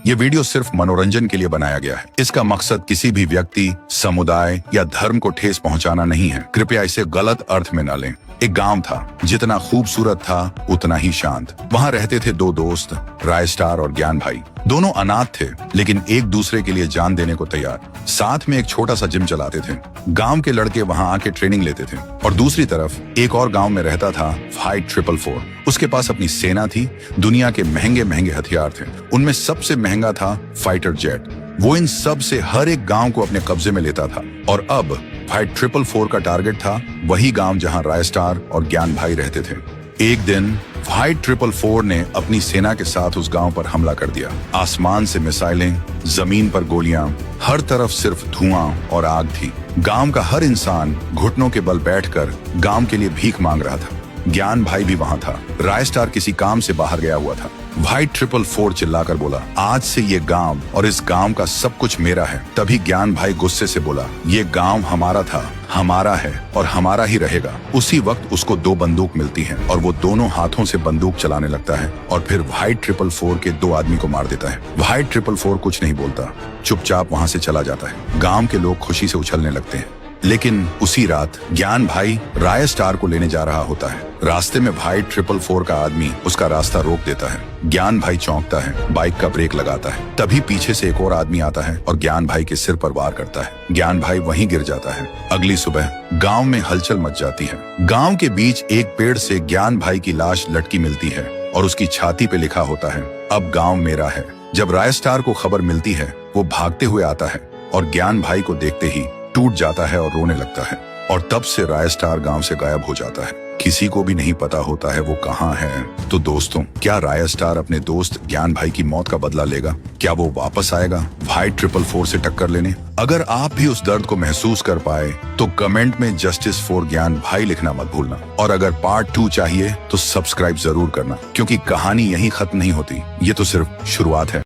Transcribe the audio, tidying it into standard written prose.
ये वीडियो सिर्फ मनोरंजन के लिए बनाया गया है। इसका मकसद किसी भी व्यक्ति, समुदाय या धर्म को ठेस पहुंचाना नहीं है। कृपया इसे गलत अर्थ में न लें। एक गांव था, जितना खूबसूरत था उतना ही शांत। वहां रहते थे दो दोस्त, रायस्टार और ज्ञान भाई। दोनों अनाथ थे, लेकिन एक दूसरे के लिए जान देने को तैयार। साथ में एक छोटा सा जिम चलाते थे। गांव के लड़के वहां आके ट्रेनिंग लेते थे। और दूसरी तरफ एक और गांव में रहता था फाइट 444। उसके पास अपनी सेना थी, दुनिया के महंगे महंगे हथियार थे। उनमें सबसे महंगा था फाइटर जेट। वो इन सब से हर एक गांव को अपने कब्जे में लेता था। और अब फाइट 444 का टारगेट था वही गांव जहां रायस्टार और ज्ञान भाई रहते थे। एक दिन फाइट 444 ने अपनी सेना के साथ उस गांव पर हमला कर दिया। आसमान से मिसाइलें, जमीन पर गोलियां, हर तरफ सिर्फ धुआं और आग थी। गांव का हर इंसान घुटनों के बल बैठकर गांव के लिए भीख मांग रहा था। ज्ञान भाई भी वहां था। रायस्टार किसी काम से बाहर गया हुआ था। फाइट 444 चिल्लाकर बोला, आज से ये गांव और इस गांव का सब कुछ मेरा है। तभी ज्ञान भाई गुस्से से बोला, ये गांव हमारा था, हमारा है और हमारा ही रहेगा। उसी वक्त उसको दो बंदूक मिलती हैं और वो दोनों हाथों से बंदूक चलाने लगता है और फिर फाइट 444 के दो आदमी को मार देता है। फाइट 444 कुछ नहीं बोलता, चुपचाप वहां से चला जाता है। गांव के लोग खुशी से उछलने लगते हैं। लेकिन उसी रात ज्ञान भाई रायस्टार को लेने जा रहा होता है। रास्ते में फाइट 444 का आदमी उसका रास्ता रोक देता है। ज्ञान भाई चौंकता है, बाइक का ब्रेक लगाता है। तभी पीछे से एक और आदमी आता है और ज्ञान भाई के सिर पर वार करता है। ज्ञान भाई वहीं गिर जाता है। अगली सुबह गांव में हलचल मच जाती है। गांव के बीच एक पेड़ से ज्ञान भाई की लाश लटकी मिलती है और उसकी छाती पे लिखा होता है, अब गांव मेरा है। जब रायस्टार को खबर मिलती है, वो भागते हुए आता है और ज्ञान भाई को देखते ही टूट जाता है और रोने लगता है। और तब से रायस्टार गांव से गायब हो जाता है। किसी को भी नहीं पता होता है वो कहाँ है। तो दोस्तों, क्या रायस्टार अपने दोस्त ज्ञान भाई की मौत का बदला लेगा? क्या वो वापस आएगा फाइट 444 से टक्कर लेने? अगर आप भी उस दर्द को महसूस कर पाए तो कमेंट में जस्टिस फॉर ज्ञान भाई लिखना मत भूलना। और अगर पार्ट 2 चाहिए तो सब्सक्राइब जरूर करना, क्योंकि कहानी यहीं खत्म नहीं होती। ये तो सिर्फ शुरुआत है।